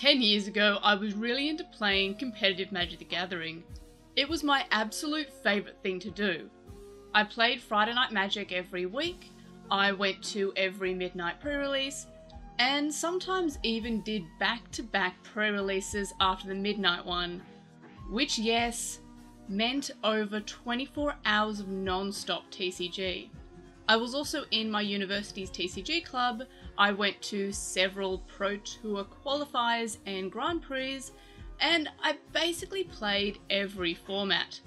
10 years ago, I was really into playing competitive Magic the Gathering. It was my absolute favourite thing to do. I played Friday Night Magic every week, I went to every midnight pre-release, and sometimes even did back-to-back pre-releases after the midnight one, which, yes, meant over 24 hours of non-stop TCG. I was also in my university's TCG club. I went to several Pro Tour qualifiers and Grand Prix, and I basically played every format.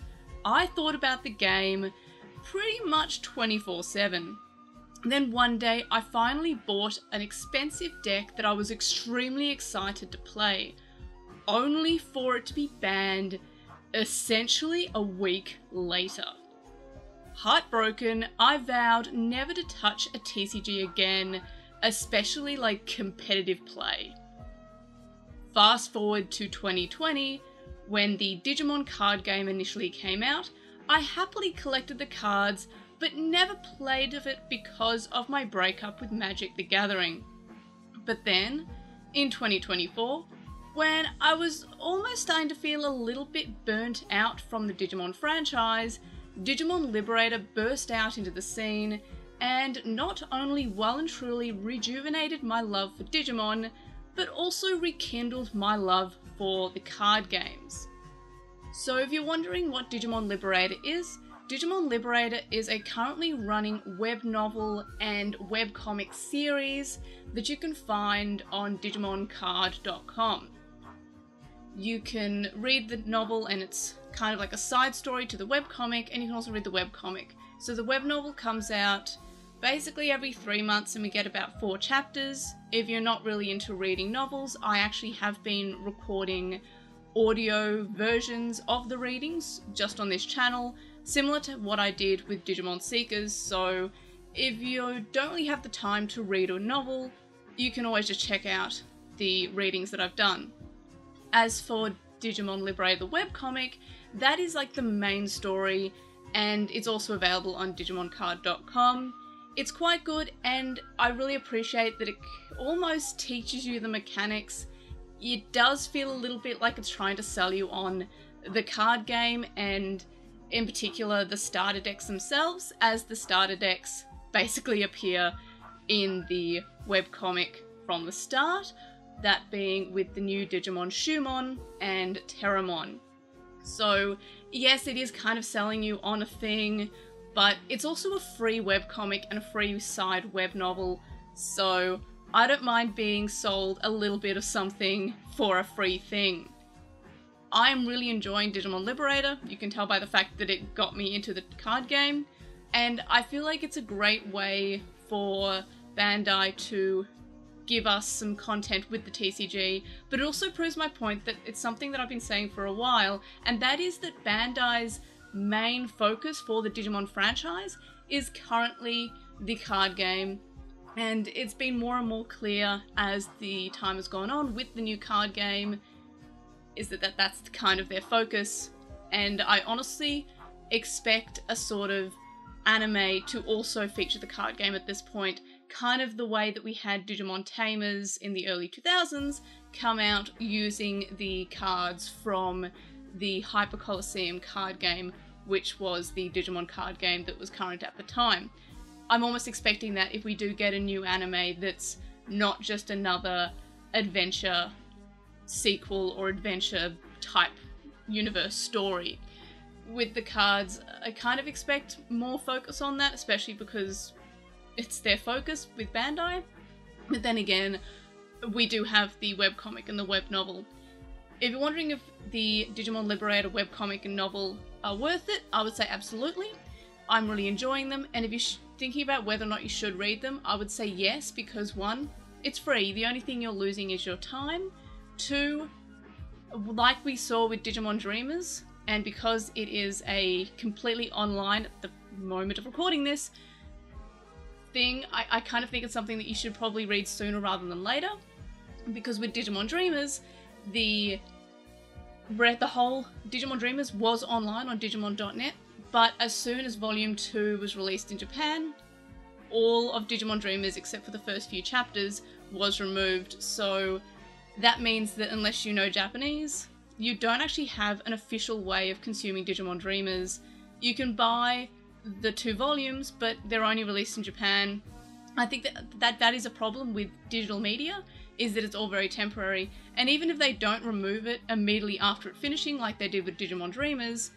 I thought about the game pretty much 24/7. Then one day I finally bought an expensive deck that I was extremely excited to play, only for it to be banned essentially a week later. Heartbroken, I vowed never to touch a TCG again, especially like competitive play. Fast forward to 2020, when the Digimon card game initially came out, I happily collected the cards, but never played of it because of my breakup with Magic the Gathering. But then, in 2024, when I was almost starting to feel a little bit burnt out from the Digimon franchise, Digimon Liberator burst out into the scene, and not only well and truly rejuvenated my love for Digimon, but also rekindled my love for the card games. So if you're wondering what Digimon Liberator is, Digimon Liberator is a currently running web novel and webcomic series that you can find on digimoncard.com. You can read the novel and it's kind of like a side story to the webcomic, and you can also read the webcomic. So the web novel comes out basically every 3 months and we get about 4 chapters. If you're not really into reading novels, I actually have been recording audio versions of the readings just on this channel, similar to what I did with Digimon Seekers. So if you don't really have the time to read a novel, you can always just check out the readings that I've done. As for Digimon Liberator, the webcomic, that is like the main story, and it's also available on digimoncard.com. It's quite good, and I really appreciate that it almost teaches you the mechanics. It does feel a little bit like it's trying to sell you on the card game, and in particular the starter decks themselves, as the starter decks basically appear in the webcomic from the start, that being with the new Digimon Shumon and Terramon. So yes, it is kind of selling you on a thing, but it's also a free webcomic and a free side web novel, so I don't mind being sold a little bit of something for a free thing. I'm really enjoying Digimon Liberator. You can tell by the fact that it got me into the card game, and I feel like it's a great way for Bandai to give us some content with the TCG, but it also proves my point that it's something that I've been saying for a while, and that is that Bandai's main focus for the Digimon franchise is currently the card game, and it's been more and more clear as the time has gone on with the new card game, is that that's kind of their focus. And I honestly expect a sort of anime to also feature the card game at this point, kind of the way that we had Digimon Tamers in the early 2000s come out using the cards from the Hyper Coliseum card game, which was the Digimon card game that was current at the time. I'm almost expecting that if we do get a new anime that's not just another adventure sequel or adventure type universe story. With the cards, I kind of expect more focus on that, especially because it's their focus with Bandai. But then again, we do have the webcomic and the web novel. If you're wondering if the Digimon Liberator webcomic and novel are worth it, I would say absolutely. I'm really enjoying them, and if you're thinking about whether or not you should read them, I would say yes, because 1, it's free. The only thing you're losing is your time. 2, like we saw with Digimon Dreamers, and because it is a completely online at the moment of recording this thing, I kind of think it's something that you should probably read sooner rather than later, because with Digimon Dreamers, the whole Digimon Dreamers was online on Digimon.net, but as soon as Volume 2 was released in Japan, all of Digimon Dreamers, except for the first few chapters, was removed. So that means that unless you know Japanese, you don't actually have an official way of consuming Digimon Dreamers. You can buy the 2 volumes, but they're only released in Japan. I think that is a problem with digital media, is that it's all very temporary, and even if they don't remove it immediately after it finishing like they did with Digimon Dreamers,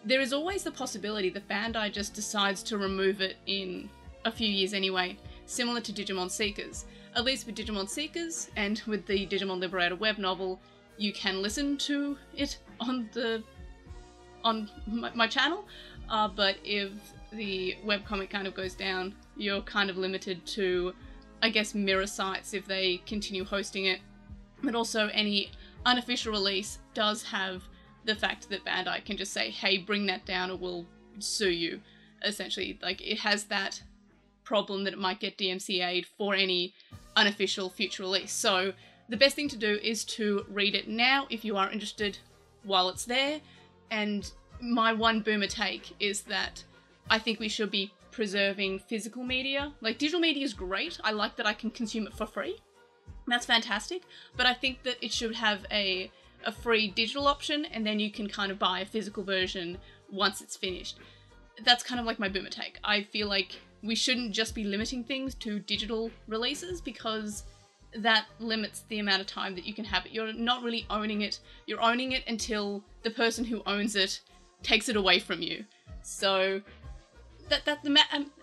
there is always the possibility that Bandai just decides to remove it in a few years anyway, similar to Digimon Seekers. At least with Digimon Seekers and with the Digimon Liberator web novel, you can listen to it on my channel, but if the webcomic kind of goes down, you're kind of limited to, I guess, mirror sites if they continue hosting it. But also any unofficial release does have the fact that Bandai can just say, hey, bring that down or we'll sue you, essentially. Like, it has that problem that it might get DMCA'd for any unofficial future release. So the best thing to do is to read it now if you are interested while it's there. And my one boomer take is that I think we should be preserving physical media. Like, digital media is great. I like that I can consume it for free. That's fantastic. But I think that it should have a free digital option, and then you can kind of buy a physical version once it's finished. That's kind of like my boomer take. I feel like we shouldn't just be limiting things to digital releases, because that limits the amount of time that you can have it. You're not really owning it. You're owning it until the person who owns it takes it away from you. So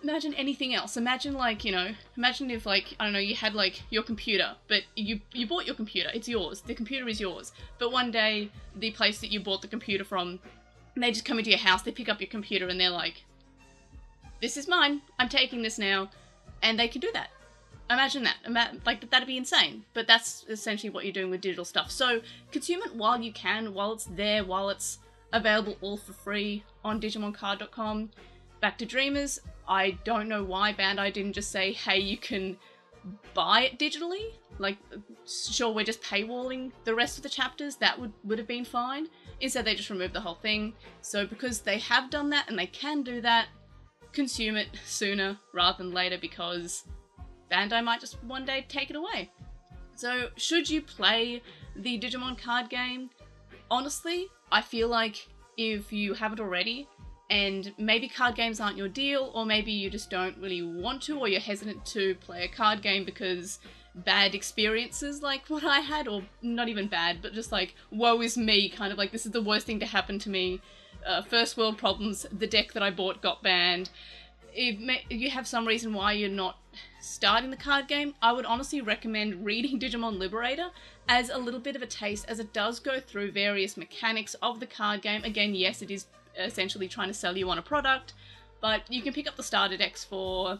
imagine anything else. Imagine, like, you know, imagine if, like, I don't know, you had, like, your computer, but you bought your computer. It's yours. The computer is yours. But one day, the place that you bought the computer from, they just come into your house, they pick up your computer, and they're like, this is mine. I'm taking this now. And they can do that. Imagine that. Like, that'd be insane. But that's essentially what you're doing with digital stuff. So consume it while you can, while it's there, while it's available all for free on DigimonCard.com. Back to Dreamers, I don't know why Bandai didn't just say, hey, you can buy it digitally. Like, sure, we're just paywalling the rest of the chapters. That would have been fine. Instead, they just removed the whole thing. So because they have done that and they can do that, consume it sooner rather than later, because Bandai might just one day take it away. So should you play the Digimon card game? Honestly, I feel like if you haven't already, and maybe card games aren't your deal, or maybe you just don't really want to, or you're hesitant to play a card game because bad experiences like what I had, or not even bad, but just like, woe is me, kind of like, this is the worst thing to happen to me. First world problems, the deck that I bought got banned. If you have some reason why you're not starting the card game, I would honestly recommend reading Digimon Liberator as a little bit of a taste, as it does go through various mechanics of the card game. Again, yes, it is essentially trying to sell you on a product, but you can pick up the starter decks for,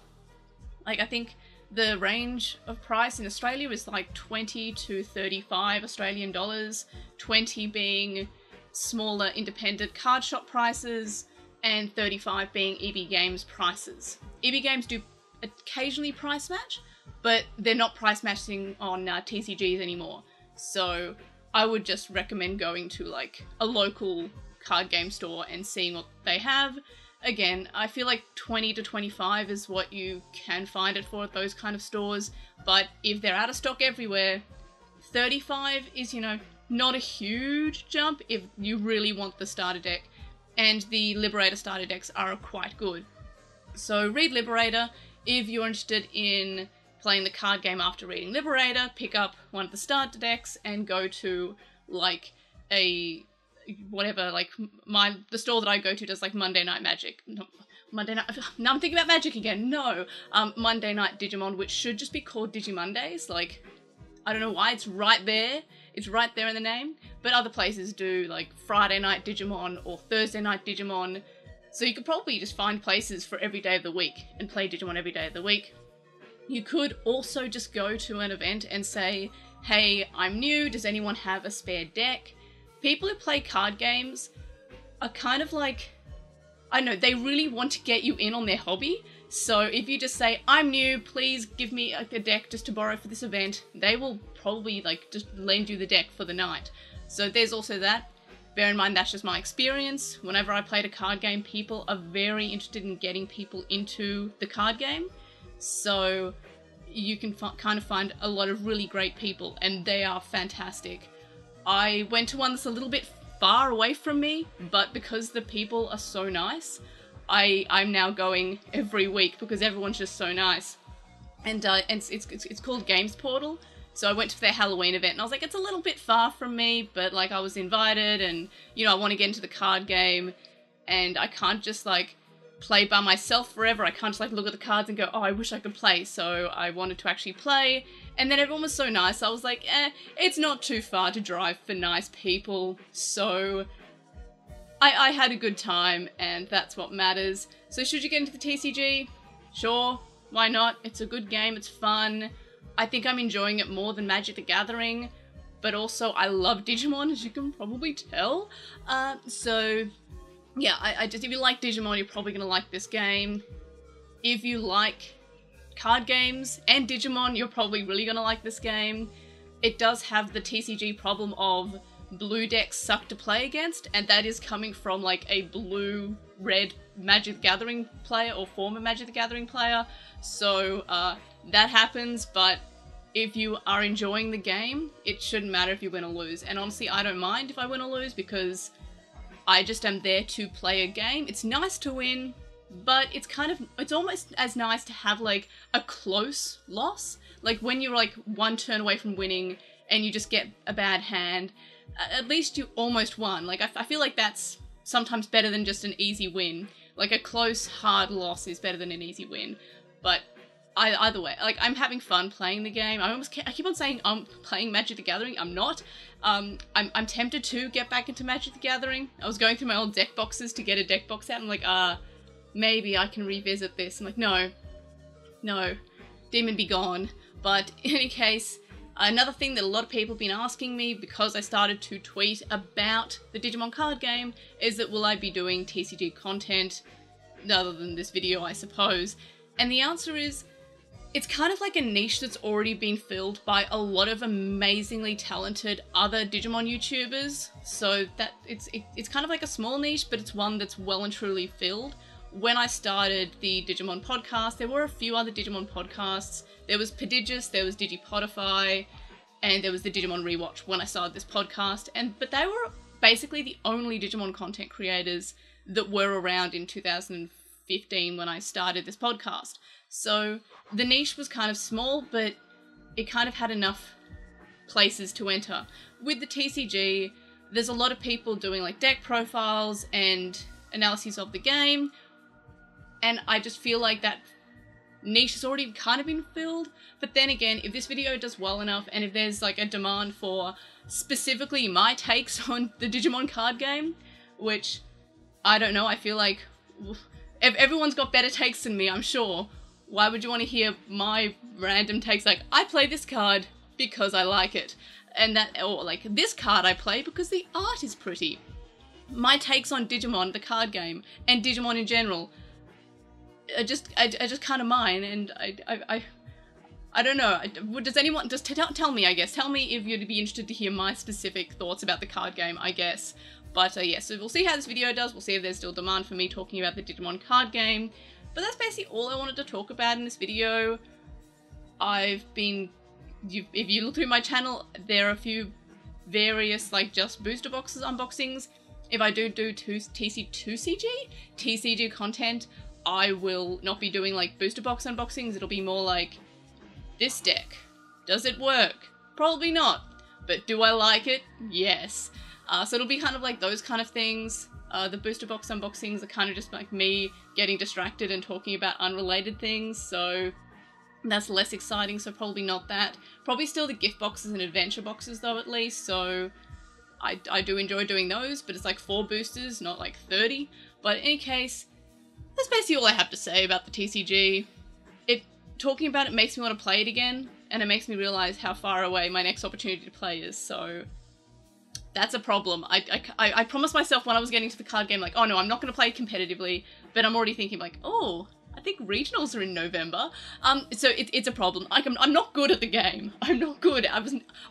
like, I think the range of price in Australia is like 20 to 35 Australian dollars, 20 being smaller independent card shop prices, and 35 being EB Games prices. EB Games do occasionally price match, but they're not price matching on TCGs anymore. So I would just recommend going to, like, a local card game store and seeing what they have. Again, I feel like 20 to 25 is what you can find it for at those kind of stores, but if they're out of stock everywhere, 35 is, you know, not a huge jump if you really want the starter deck, and the Liberator starter decks are quite good. So read Liberator. If you're interested in playing the card game after reading Liberator, pick up one of the starter decks and go to, like, a whatever, like, the store that I go to does, like, Monday Night Magic. No, Monday Night, now I'm thinking about Magic again, no! Monday Night Digimon, which should just be called Digimondays. Like, I don't know why, it's right there in the name, but other places do, like, Friday Night Digimon or Thursday Night Digimon, so you could probably just find places for every day of the week and play Digimon every day of the week. You could also just go to an event and say, hey, I'm new, does anyone have a spare deck? People who play card games are kind of like, I don't know, they really want to get you in on their hobby. So if you just say, I'm new, please give me a deck just to borrow for this event, they will probably, like, just lend you the deck for the night. So there's also that. Bear in mind, that's just my experience. Whenever I played a card game, people are very interested in getting people into the card game. So you can kind of find a lot of really great people, and they are fantastic. I went to one that's a little bit far away from me, but because the people are so nice, I'm now going every week because everyone's just so nice. And it's called Games Portal. So I went to their Halloween event and I was like, it's a little bit far from me, but like I was invited and, you know, I want to get into the card game and I can't just like play by myself forever. I can't just like look at the cards and go, oh, I wish I could play. So I wanted to actually play. And then everyone was so nice. I was like, it's not too far to drive for nice people. So I had a good time and that's what matters. So should you get into the TCG? Sure, why not? It's a good game, it's fun. I think I'm enjoying it more than Magic the Gathering, but also I love Digimon, as you can probably tell. So yeah, I just, if you like Digimon, you're probably gonna like this game. If you like card games and Digimon, you're probably really gonna like this game. It does have the TCG problem of blue decks suck to play against, and that is coming from like a blue-red Magic the Gathering player or former Magic the Gathering player. So that happens, but if you are enjoying the game, it shouldn't matter if you win or lose. And honestly, I don't mind if I win or lose because I just am there to play a game. It's nice to win, but it's almost as nice to have like a close loss. Like when you're like one turn away from winning and you just get a bad hand, at least you almost won. Like I feel like that's sometimes better than just an easy win. Like a close, hard loss is better than an easy win. But either way, like I'm having fun playing the game. I keep on saying I'm playing Magic the Gathering. I'm not. I'm tempted to get back into Magic the Gathering. I was going through my old deck boxes to get a deck box out. I'm like, maybe I can revisit this. I'm like, no, demon be gone. But in any case, another thing that a lot of people have been asking me because I started to tweet about the Digimon card game is that will I be doing TCG content other than this video, I suppose. And the answer is, it's kind of like a niche that's already been filled by a lot of amazingly talented other Digimon YouTubers. So that it's kind of like a small niche, but it's one that's well and truly filled. When I started the Digimon podcast, there were a few other Digimon podcasts. There was Prodigious, there was Digipodify, and there was the Digimon Rewatch when I started this podcast. But they were basically the only Digimon content creators that were around in 2015 when I started this podcast. So the niche was kind of small, but it kind of had enough places to enter. With the TCG, there's a lot of people doing like deck profiles and analyses of the game, and I just feel like that niche has already kind of been filled. But then again, if this video does well enough, and if there's like a demand for specifically my takes on the Digimon card game, which, I don't know, I feel like everyone's got better takes than me, I'm sure. Why would you want to hear my random takes like, I play this card because I like it, and that, or like, this card I play because the art is pretty. My takes on Digimon, the card game, and Digimon in general, are just kind of mine, and I don't know. Does anyone, just tell me, I guess. Tell me if you'd be interested to hear my specific thoughts about the card game, I guess. But yeah, so we'll see how this video does. We'll see if there's still demand for me talking about the Digimon card game. But that's basically all I wanted to talk about in this video. If you look through my channel, there are a few various, like, just booster boxes unboxings. If I do TCG content, I will not be doing, like, booster box unboxings. It'll be more like, this deck, does it work? Probably not. But do I like it? Yes. So it'll be kind of like those kind of things. The booster box unboxings are kind of just like me getting distracted and talking about unrelated things, so that's less exciting, so probably not that. Probably still the gift boxes and adventure boxes though, at least, so I do enjoy doing those, but it's like 4 boosters, not like 30. But in any case, that's basically all I have to say about the TCG. Talking about it makes me want to play it again, and it makes me realise how far away my next opportunity to play is, so that's a problem. I promised myself when I was getting to the card game, like, oh no, I'm not going to play competitively, but I'm already thinking like, oh, I think regionals are in November. So it's a problem. I'm not good at the game. I'm not good. I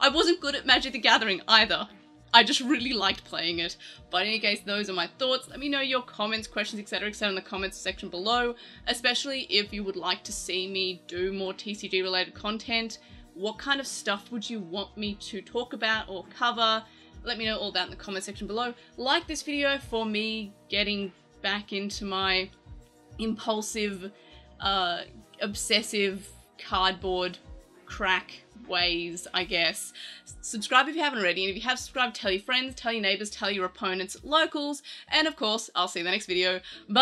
wasn't good at Magic the Gathering either. I just really liked playing it. But in any case, those are my thoughts. Let me know your comments, questions, etc. in the comments section below, especially if you would like to see me do more TCG related content. What kind of stuff would you want me to talk about or cover? Let me know all that in the comment section below. Like this video for me getting back into my impulsive, obsessive cardboard crack ways, I guess. Subscribe if you haven't already, and if you have subscribed, tell your friends, tell your neighbors, tell your opponents, locals, and of course, I'll see you in the next video. Bye!